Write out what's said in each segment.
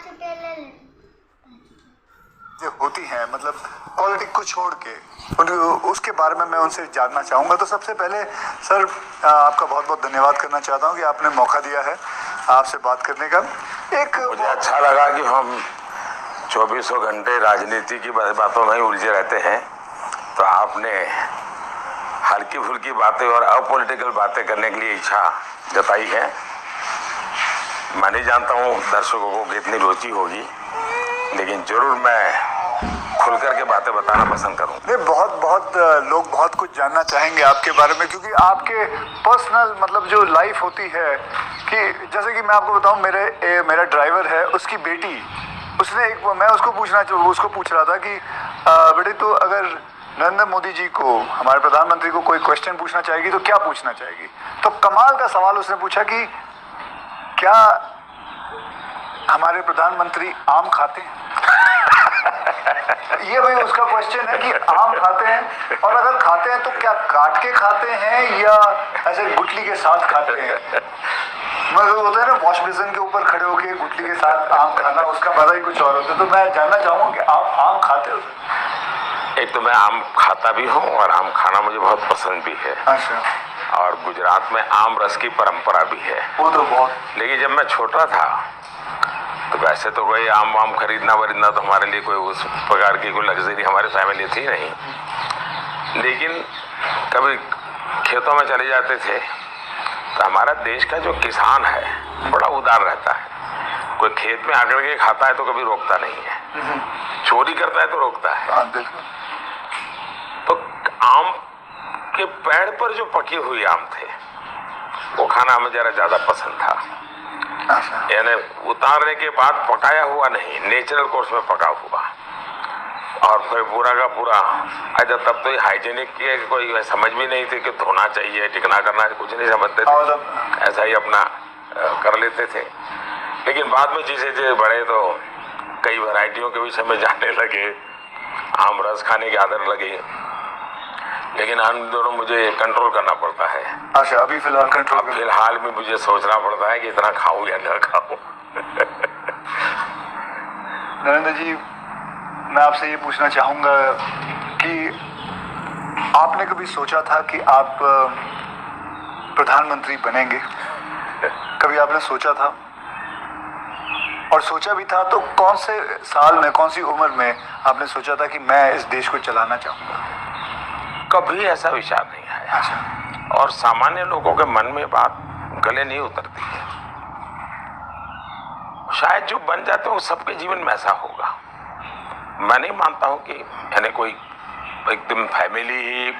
छुट्टियां ले ले। जो होती हैं मतलब पॉलिटिक्स को छोड़ के उसके बारे में मैं उनसे जानना चाहूँगा। तो सबसे पहले सर आपका बहुत बहुत धन्यवाद करना चाहता हूँ कि आपने मौका दिया है आपसे बात करने का। मुझे अच्छा लगा कि हम 24 घंटे राजनीति की बातों में ही उलझे रहते हैं, तो आपने हल्की फुल्की बातें और अपॉलिटिकल बातें करने के लिए इच्छा जताई है। मैं नहीं जानता हूँ दर्शकों को कितनी रुचि होगी, लेकिन जरूर मैं खुल करके बातें बताना पसंद करूँगा। बहुत लोग बहुत कुछ जानना चाहेंगे आपके बारे में, क्योंकि आपके पर्सनल मतलब जो लाइफ होती है कि जैसे कि मैं आपको बताऊं, मेरा ड्राइवर है, उसकी बेटी, उसने मैं उसको पूछ रहा था कि बेटे तो अगर नरेंद्र मोदी जी को, हमारे प्रधानमंत्री को कोई क्वेश्चन पूछना चाहेगी तो क्या पूछना चाहेगी? तो कमाल का सवाल उसने पूछा कि क्या हमारे प्रधानमंत्री आम खाते हैं? ये भाई उसका क्वेश्चन है कि आम खाते हैं, और अगर खाते हैं तो क्या काट के खाते हैं या ऐसे गुठली के साथ खाते हैं? मतलब होता है ना वॉश बेसिन के ऊपर खड़े होके गुठली के साथ आम खाना, उसका मजा ही कुछ और होता है। तो मैं जानना चाहूँगा कि आप आम खाते हो? एक तो मैं आम खाता भी हूँ और आम खाना मुझे बहुत पसंद भी है। अच्छा। और गुजरात में आम रस की परंपरा भी है। वो तो बहुत। लेकिन जब मैं छोटा था तो वैसे तो कोई आम खरीदना वरीदना तो हमारे लिए कोई उस प्रकार की कोई लग्जरी हमारी फैमिली थी नहीं। लेकिन कभी खेतों में चले जाते थे तो हमारा देश का जो किसान है बड़ा उदार रहता है। कोई खेत में आकर के खाता है तो कभी रोकता नहीं है, चोरी करता है तो रोकता है। तो आम के पेड़ पर जो पके हुए आम थे वो खाना हमें जरा ज्यादा पसंद था। यानी उतारने के बाद पकाया हुआ नहीं, नेचुरल कोर्स में पका हुआ, और फिर पूरा का पूरा। अच्छा, तब तो हाइजीनिक की कोई समझ भी नहीं थी कि धोना चाहिए, टिकना करना, कुछ नहीं समझते थे, ऐसा ही अपना कर लेते थे। लेकिन बाद में जैसे बड़े तो कई वैरायटियों के विषय में जानने लगे, आम रस खाने की आदत लगी। लेकिन इन दोनों मुझे कंट्रोल करना पड़ता है। अच्छा, अभी फिलहाल कंट्रोल? फिलहाल में मुझे सोचना पड़ता है कि इतना खाऊं या न खाऊं। नरेंद्र जी, मैं आपसे ये पूछना चाहूँगा कि आपने कभी सोचा था कि आप प्रधानमंत्री बनेंगे? कभी आपने सोचा था? और सोचा भी था तो कौन से साल में, कौन सी उम्र में आपने सोचा था कि मैं इस देश को चलाना चाहूँगा? कभी ऐसा विचार नहीं आया। अच्छा। और सामान्य लोगों के मन में बात गले नहीं उतरती है। शायद जो बन जाते हैं सबके जीवन में ऐसा होगा। मैं नहीं मानता हूं कि यानी कोई एकदम फैमिली ही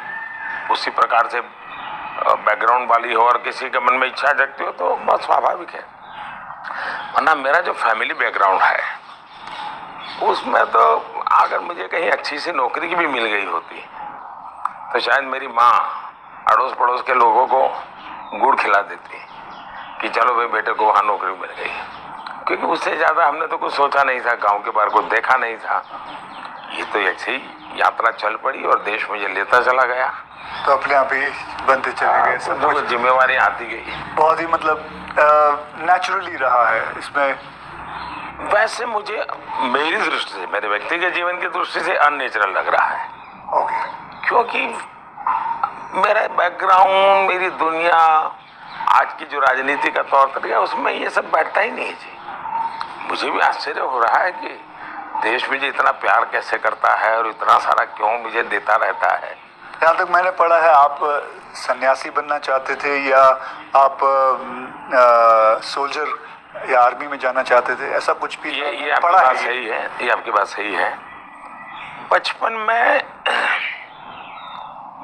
उसी प्रकार से बैकग्राउंड वाली हो और किसी के मन में इच्छा जगती हो तो बहुत स्वाभाविक है। वरना मेरा जो फैमिली बैकग्राउंड है उसमें तो अगर मुझे कहीं अच्छी सी नौकरी की भी मिल गई होती तो शायद मेरी माँ अड़ोस पड़ोस के लोगों को गुड़ खिला देती कि चलो भाई बेटे को वहाँ नौकरी मिल गई, क्योंकि उससे ज़्यादा हमने तो कुछ सोचा नहीं था, गांव के बाहर को देखा नहीं था। ये तो ऐसे ही यात्रा चल पड़ी और देश मुझे लेता चला गया, तो अपने आप ही बनते चले गए। सब कुछ जिम्मेवारी आती गई। बहुत ही मतलब नेचुरली रहा है इसमें। वैसे मुझे मेरी दृष्टि से, मेरे व्यक्तिगत जीवन की दृष्टि से अननेचुरल लग रहा है। ओके। क्योंकि मेरा बैकग्राउंड, मेरी दुनिया, आज की जो राजनीति का तौर तरीका उसमें ये सब बैठता ही नहीं जी। मुझे भी आश्चर्य हो रहा है कि देश मुझे इतना प्यार कैसे करता है और इतना सारा क्यों मुझे देता रहता है। जहाँ तक मैंने पढ़ा है आप सन्यासी बनना चाहते थे या आप सोल्जर या आर्मी में जाना चाहते थे, ऐसा कुछ भी? ये आपकी बात सही है, ये आपकी बात सही है। बचपन में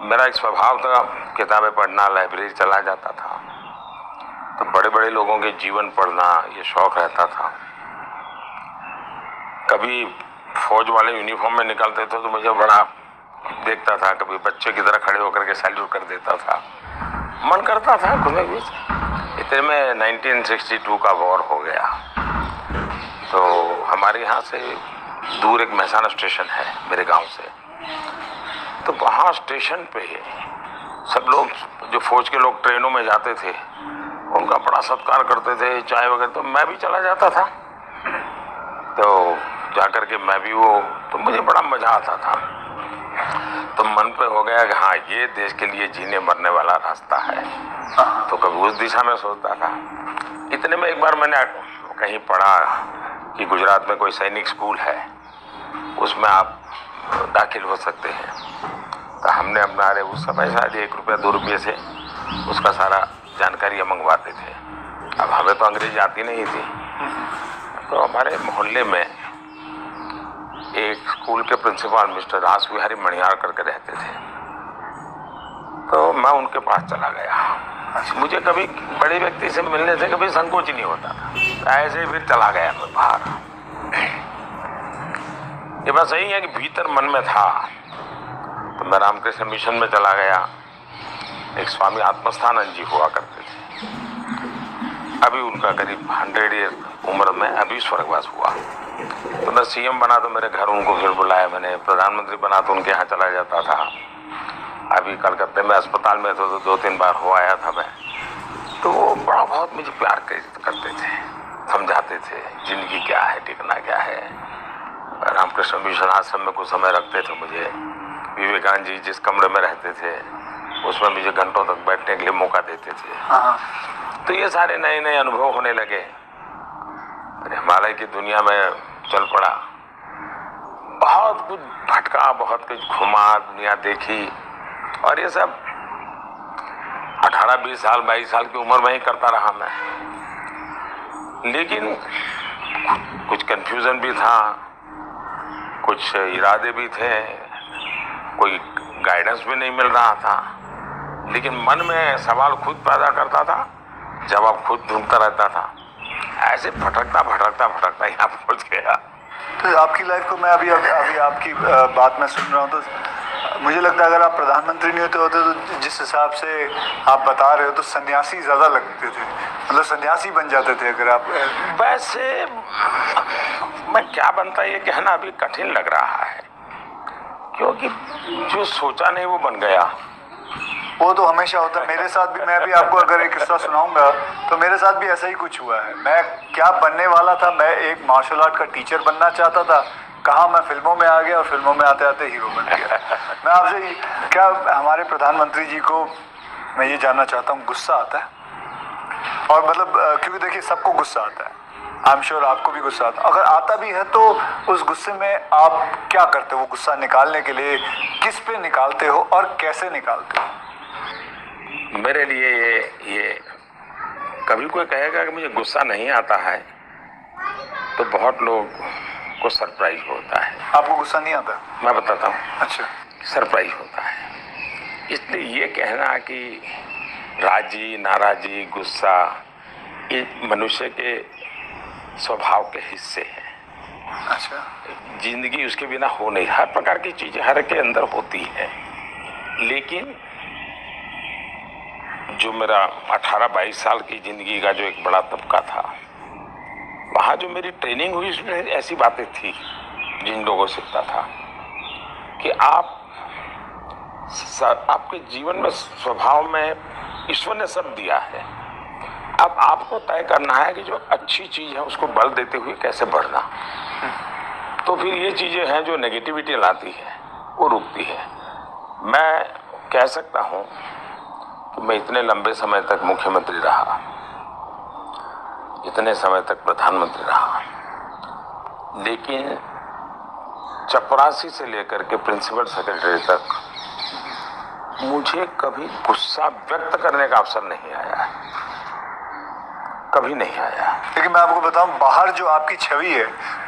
मेरा एक स्वभाव था किताबें पढ़ना, लाइब्रेरी चला जाता था, तो बड़े बड़े लोगों के जीवन पढ़ना ये शौक रहता था। कभी फौज वाले यूनिफॉर्म में निकलते थे तो मुझे बड़ा देखता था, कभी बच्चे की तरह खड़े होकर के सैल्यूट कर देता था, मन करता था घूमे भी। इतने में 1962 का वॉर हो गया, तो हमारे यहाँ से दूर एक महसाना स्टेशन है मेरे गांव से, तो वहाँ स्टेशन पे सब लोग, जो फौज के लोग ट्रेनों में जाते थे, उनका बड़ा सत्कार करते थे, चाय वगैरह, तो मैं भी चला जाता था। तो जाकर के मैं भी वो, तो मुझे बड़ा मजा आता था। तो मन पे हो गया कि हाँ, ये देश के लिए जीने मरने वाला रास्ता है। तो कभी उस दिशा में सोचता था। इतने में एक बार मैंने कहीं पढ़ा कि गुजरात में कोई सैनिक स्कूल है, उसमें आप दाखिल हो सकते हैं। तो हमने अपना, अरे उस समय शायद 1 रुपया 2 रुपये से उसका सारा जानकारी मंगवाते थे। अब हमें तो अंग्रेजी आती नहीं थी। तो हमारे मोहल्ले में एक स्कूल के प्रिंसिपल मिस्टर रास बिहारी मणियार करके रहते थे। तो मैं उनके पास चला गया। मुझे कभी बड़े व्यक्ति से मिलने से कभी संकोच नहीं होता था। ऐसे ही फिर चला गया मैं बाहर। ये बात सही है कि भीतर मन में था। तो मैं रामकृष्ण मिशन में चला गया। एक स्वामी आत्मस्थानंद जी हुआ करते थे। अभी उनका करीब 100 ईयर उम्र में अभी स्वर्गवास हुआ। तो मैं सीएम बना तो मेरे घर उनको फिर बुलाया मैंने। प्रधानमंत्री बना तो उनके यहाँ चला जाता था। अभी कलकत्ते में अस्पताल में तो 2-3 बार हो आया था मैं। तो वो बड़ा बहुत मुझे प्यार करते थे, समझाते थे जिंदगी क्या है, टिकना क्या है। रामकृष्ण मिशन आश्रम में कुछ समय रखते थे मुझे। विवेकानंद जी जिस कमरे में रहते थे उसमें मुझे घंटों तक बैठने के लिए मौका देते थे। तो ये सारे नए नए अनुभव होने लगे। हिमालय की दुनिया में चल पड़ा। बहुत कुछ भटका, बहुत कुछ घुमा, दुनिया देखी। और ये सब 18-20 साल 22 साल की उम्र में ही करता रहा मैं। लेकिन कुछ कंफ्यूजन भी था, कुछ इरादे भी थे, कोई गाइडेंस भी नहीं मिल रहा था। लेकिन मन में सवाल खुद पैदा करता था, जवाब खुद ढूंढता रहता था। ऐसे भटकता यहाँ पहुंच गया। तो आपकी लाइफ को मैं अभी आपकी बात में सुन रहा हूँ, तो मुझे लगता है अगर आप प्रधानमंत्री नहीं होते तो जिस हिसाब से आप बता रहे हो तो सन्यासी ज़्यादा लगते थे, मतलब सन्यासी बन जाते थे अगर आप। वैसे मैं क्या बनता ये कहना अभी कठिन लग रहा है, क्योंकि जो सोचा नहीं वो बन गया। वो तो हमेशा होता है। मेरे साथ भी, मैं भी आपको अगर एक किस्सा सुनाऊंगा तो मेरे साथ भी ऐसा ही कुछ हुआ है। मैं क्या बनने वाला था, मैं एक मार्शल आर्ट का टीचर बनना चाहता था। कहाँ मैं फिल्मों में आ गया और फिल्मों में आते आते हीरो बन गया। मैं आपसे क्या, हमारे प्रधानमंत्री जी को मैं ये जानना चाहता हूँ, गुस्सा आता है? और मतलब क्योंकि देखिए सबको गुस्सा आता है, आई एम श्योर आपको भी गुस्सा आता है। अगर आता भी है तो उस गुस्से में आप क्या करते हो? वो गुस्सा निकालने के लिए किस पे निकालते हो और कैसे निकालते हो? मेरे लिए ये कभी कोई कहेगा कि मुझे गुस्सा नहीं आता है तो बहुत लोग को सरप्राइज होता है। आपको गुस्सा नहीं आता? मैं बताता हूँ। अच्छा। सरप्राइज होता है। इसलिए ये कहना कि राजी नाराजी गुस्सा ये मनुष्य के स्वभाव के हिस्से हैं। अच्छा। जिंदगी उसके बिना हो नहीं। हर प्रकार की चीजें हर के अंदर होती है। लेकिन जो मेरा 18-22 साल की जिंदगी का जो एक बड़ा तबका था, वहाँ जो मेरी ट्रेनिंग हुई उसमें ऐसी बातें थी जिन लोगों से सीखता था कि आपके जीवन में स्वभाव में ईश्वर ने सब दिया है। अब आपको तय करना है कि जो अच्छी चीज है उसको बल देते हुए कैसे बढ़ना। तो फिर ये चीजें हैं जो नेगेटिविटी लाती है वो रुकती है। मैं कह सकता हूँ कि मैं इतने लंबे समय तक मुख्यमंत्री रहा, इतने समय तक प्रधानमंत्री रहा, लेकिन चपरासी से लेकर के प्रिंसिपल सेक्रेटरी तक मुझे कभी गुस्सा व्यक्त करने का अवसर नहीं आया, कभी नहीं आया। लेकिन मैं आपको बताऊं, बाहर जो आपकी छवि है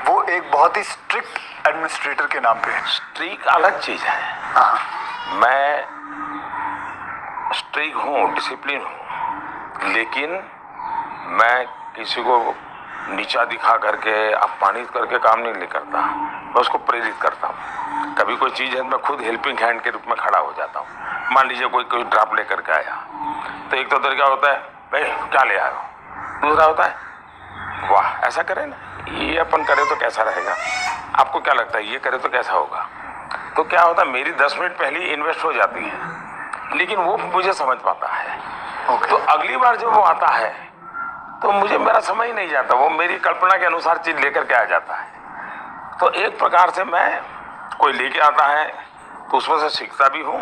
वो एक बहुत ही स्ट्रिक्ट एडमिनिस्ट्रेटर के नाम पे है। स्ट्रिक्ट अलग चीज है। मैं स्ट्रिक्ट हूँ, डिसिप्लिन हूँ, लेकिन मैं किसी को नीचा दिखा करके अपमानित करके काम नहीं करता। मैं उसको प्रेरित करता हूँ। कभी कोई चीज़ है तो मैं खुद हेल्पिंग हैंड के रूप में खड़ा हो जाता हूँ। मान लीजिए कोई ड्रॉप लेकर के आया तो एक तो तरीका होता है भाई क्या ले आए हो, दूसरा होता है वाह ऐसा करें ना, ये अपन करें तो कैसा रहेगा, आपको क्या लगता है ये करे तो कैसा होगा। तो क्या होता है मेरी 10 मिनट पहले ही इन्वेस्ट हो जाती है, लेकिन वो मुझे समझ पाता है। तो अगली बार जब वो आता है तो मुझे मेरा समय ही नहीं जाता, वो मेरी कल्पना के अनुसार चीज लेकर के आ जाता है। तो एक प्रकार से मैं कोई लेके आता है तो उसमें से सीखता भी हूँ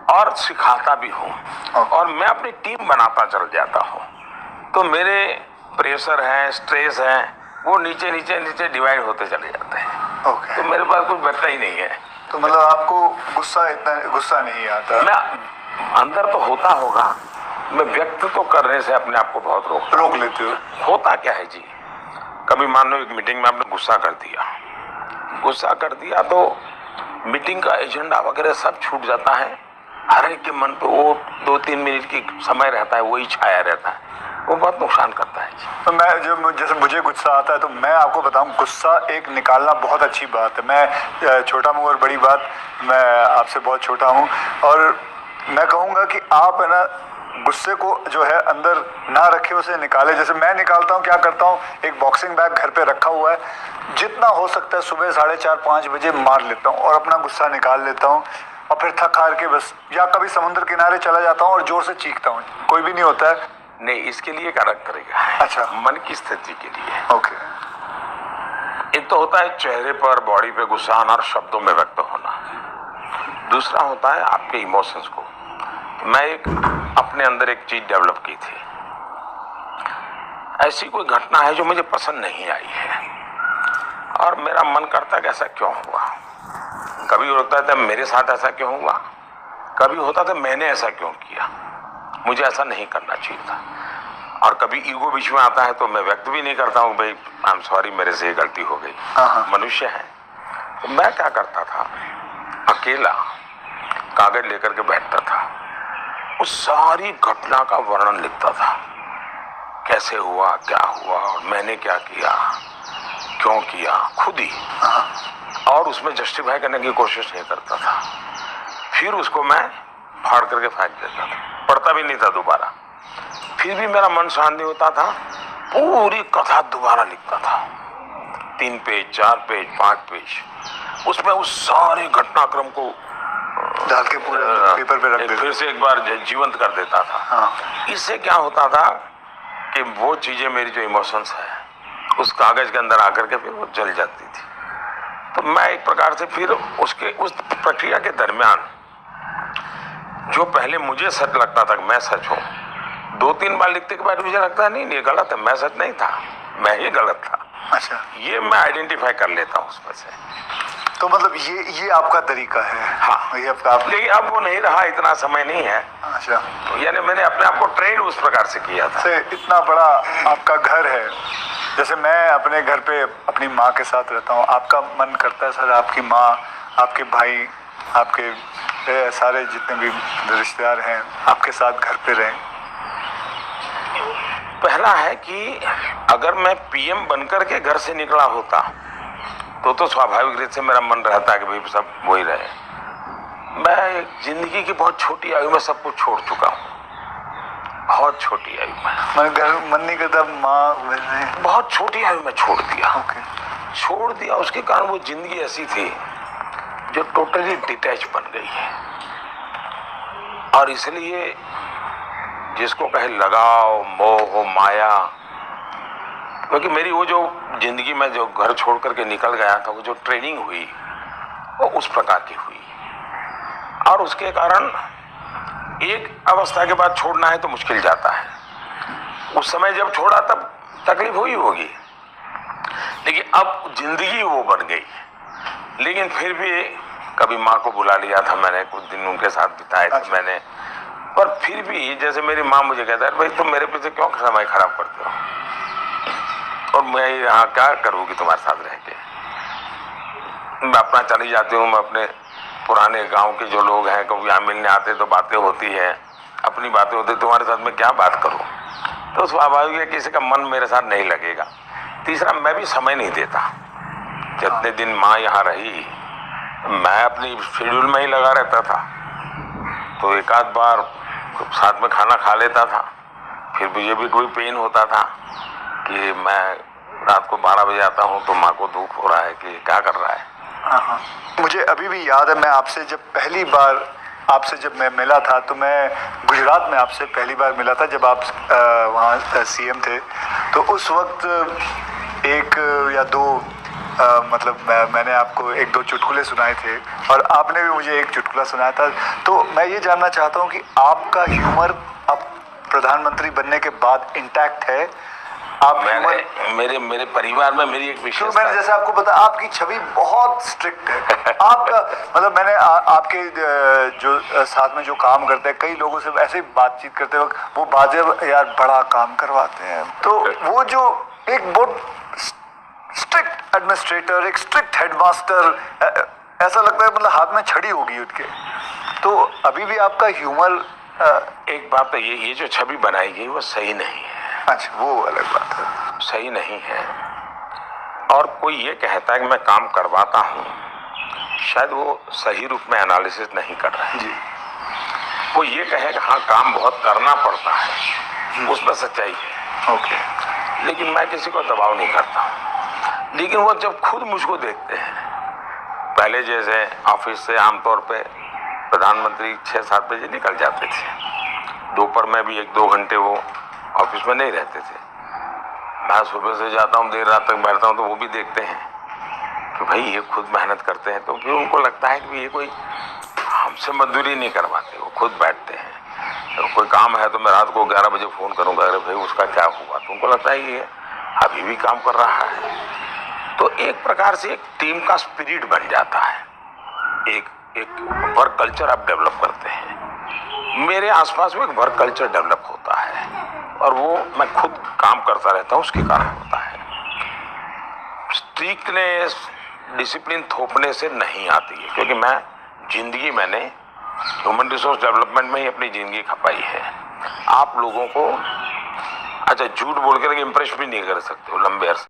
और सिखाता भी हूँ और मैं अपनी टीम बनाता चल जाता हूँ। तो मेरे प्रेशर है, स्ट्रेस है, वो नीचे नीचे नीचे डिवाइड होते चले जाते हैं। तो मेरे पास कुछ बचता ही नहीं है। तो मतलब आपको गुस्सा नहीं आता? मैं अंदर तो होता होगा, मैं व्यक्त तो करने से अपने आप को बहुत रोक लेते हो। होता क्या है जी, कभी मान लो एक मीटिंग में आपने गुस्सा कर दिया तो मीटिंग का एजेंडा वगैरह सब छूट जाता है। हर एक के मन पे वो 2-3 मिनट की समय रहता है, वही छाया रहता है, वो बहुत नुकसान करता है जी। तो मैं जैसे मुझे गुस्सा आता है तो मैं आपको बताऊं, गुस्सा एक निकालना बहुत अच्छी बात है। मैं छोटा हूँ और बड़ी बात, मैं आपसे बहुत छोटा हूँ और मैं कहूँगा कि आप है ना गुस्से को जो है अंदर ना रखे, उसे निकाले। जैसे मैं निकालता हूँ, क्या करता हूँ, एक बॉक्सिंग बैग घर पे रखा हुआ है, जितना हो सकता है सुबह 4:30-5 बजे मार लेता हूँ और अपना गुस्सा निकाल लेता हूँ और फिर थक हार के बस या कभी समुद्र किनारे चला जाता हूँ और जोर से चीखता हूँ। कोई भी नहीं होता है। नहीं, इसके लिए क्या अलग करेगा? अच्छा, मन की स्थिति के लिए। ओके। एक तो होता है चेहरे पर, बॉडी पे गुस्सा आना और शब्दों में व्यक्त होना। दूसरा होता है आपके इमोशंस को। मैं एक अपने अंदर एक चीज डेवलप की थी, ऐसी कोई घटना है जो मुझे पसंद नहीं आई है और मेरा मन करता है कि ऐसा क्यों हुआ। कभी होता था मेरे साथ ऐसा क्यों हुआ, कभी होता था मैंने ऐसा क्यों किया, मुझे ऐसा नहीं करना चाहिए था। और कभी ईगो बीच में आता है तो मैं व्यक्त भी नहीं करता हूँ, भाई आई एम सॉरी, मेरे से ये गलती हो गई, मनुष्य है। तो मैं क्या करता था, अकेला कागज लेकर के बैठता था, उस सारी घटना का वर्णन लिखता था, कैसे हुआ, क्या हुआ और मैंने क्या किया, क्यों किया, खुद ही। और उसमें जस्टिफाई करने की कोशिश नहीं करता था। फिर उसको मैं फाड़ करके फेंक देता था, पढ़ता भी नहीं था दोबारा। फिर भी मेरा मन शांत नहीं होता था, पूरी कथा दोबारा लिखता था, 3 पेज, 4 पेज, 5 पेज, उसमें उस सारे घटनाक्रम को डाल के पूरे पेपर पे रख देता, फिर से एक बार जीवंत कर देता था। इससे क्या होता था कि वो चीजें, मेरी जो इमोशंस है उस कागज के अंदर आकर के फिर वो जल जाती थी। तो मैं एक प्रकार से फिर उस प्रक्रिया के दरमियान जो पहले मुझे सच लगता था कि मैं सच हूँ, 2-3 बार लिखते के बाद मुझे लगता है नहीं ये गलत है, मैं सच नहीं था, मैं ही गलत था। अच्छा, ये मैं आइडेंटिफाई कर लेता हूँ उसमें से। तो मतलब ये आपका तरीका है? हाँ, ये आपका लेकिन अब वो नहीं रहा, इतना समय नहीं है। अच्छा, यानी मैंने अपने आप को ट्रेन उस प्रकार से किया था। इतना बड़ा आपका घर है, जैसे मैं अपने घर पे अपनी माँ के साथ रहता हूँ, आपका मन करता है सर आपकी माँ, आपके भाई, आपके सारे जितने भी रिश्तेदार हैं आपके साथ घर पे रहें? पहला है कि अगर मैं पीएम बनकर के घर से निकला होता तो स्वाभाविक रूप से मेरा मन रहता है कि भाई सब वही रहे। मैं जिंदगी की बहुत छोटी आयु में सब कुछ छोड़ चुका हूँ, बहुत छोटी आयु में। घर मन नहीं करता, माँ बहुत छोटी आयु में छोड़ दिया। छोड़ दिया, उसके कारण वो जिंदगी ऐसी थी जो टोटली डिटैच बन गई है। और इसलिए जिसको कहे लगाव, मोह, माया, क्योंकि मेरी वो जो जिंदगी में जो घर छोड़ करके निकल गया था, वो जो ट्रेनिंग हुई वो उस प्रकार की हुई। और उसके कारण एक अवस्था के बाद छोड़ना है तो मुश्किल जाता है। उस समय जब छोड़ा तब तकलीफ हुई होगी, लेकिन अब जिंदगी वो बन गई। लेकिन फिर भी कभी माँ को बुला लिया था मैंने, कुछ दिन उनके साथ बिताए थे मैंने, पर फिर भी जैसे मेरी माँ मुझे कहता है भाई तुम मेरे पीछे क्यों समय खराब करते हो, और मैं यहाँ क्या करूँगी तुम्हारे साथ रह के। मैं अपना चली जाती हूँ, मैं अपने पुराने गांव के जो लोग हैं कभी यहाँ मिलने आते तो बातें होती है, अपनी बातें होती, तुम्हारे साथ मैं क्या बात करूँ। तो स्वाभाविक है किसी का मन मेरे साथ नहीं लगेगा। तीसरा, मैं भी समय नहीं देता। जितने दिन माँ यहाँ रही मैं अपनी शेड्यूल में ही लगा रहता था, तो एक आध बार साथ में खाना खा लेता था, फिर मुझे भी कोई पेन होता था कि मैं रात को 12 बजे आता हूँ तो माँ को दुख हो रहा है कि क्या कर रहा है। मुझे अभी भी याद है, मैं आपसे जब पहली बार जब मैं मिला था तो मैं गुजरात में आपसे पहली बार मिला था जब आप वहाँ सीएम थे। तो उस वक्त 1 या 2 मतलब मैंने आपको एक दो चुटकुले सुनाए थे और आपने भी मुझे एक चुटकुला सुनाया था, तो मैं ये जानना चाहता हूँ कि आपका ह्यूमर अब प्रधानमंत्री बनने के बाद इंटैक्ट है? आप मेरे परिवार में मेरी एक विशेषता, मैंने जैसे आपको पता, आपकी छवि बहुत स्ट्रिक्ट है। आपका मतलब मैंने आपके जो साथ में जो काम करते हैं कई लोगों से ऐसे ही बातचीत करते वक्त वो बाजे यार बड़ा काम करवाते हैं, तो वो जो एक बहुत स्ट्रिक्ट एडमिनिस्ट्रेटर, एक स्ट्रिक्ट हेडमास्टर, ऐसा लगता है मतलब हाथ में छड़ी होगी उनके। तो अभी भी आपका ह्यूमर एक बात है, ये जो छवि बनाई गई वो सही नहीं है। अच्छा, वो अलग बात है, सही नहीं है। और कोई ये कहता है कि मैं काम करवाता हूँ, शायद वो सही रूप में एनालिसिस नहीं कर रहा है जी। कोई ये कहे कि हाँ काम बहुत करना पड़ता है, उसमें सच्चाई है। ओके। लेकिन मैं किसी को दबाव नहीं करता हूँ। लेकिन वो जब खुद मुझको देखते हैं, पहले जैसे ऑफिस से आमतौर पे प्रधानमंत्री 6-7 बजे निकल जाते थे, दोपहर में भी 1-2 घंटे वो ऑफिस में नहीं रहते थे। मैं सुबह से जाता हूँ, देर रात तक बैठता हूँ, तो वो भी देखते हैं कि भाई ये खुद मेहनत करते हैं, तो फिर उनको लगता है कि ये कोई हमसे मजदूरी नहीं करवाते, वो खुद बैठते हैं। तो कोई काम है तो मैं रात को 11 बजे फ़ोन करूँगा, अरे भाई उसका क्या हुआ, तो उनको लगता है कि ये अभी भी काम कर रहा है। तो एक प्रकार से एक टीम का स्पिरिट बन जाता है, एक वर्क कल्चर आप डेवलप करते हैं। मेरे आसपास में एक वर्क कल्चर डेवलप होता है और वो मैं खुद काम करता रहता हूँ, उसके कारण होता है। स्ट्रिक्टनेस, डिसिप्लिन थोपने से नहीं आती है, क्योंकि मैंने ह्यूमन रिसोर्स डेवलपमेंट में ही अपनी जिंदगी खपाई है। आप लोगों को अच्छा झूठ बोल कर इम्प्रेस भी नहीं कर सकते हो लंबे अरसे।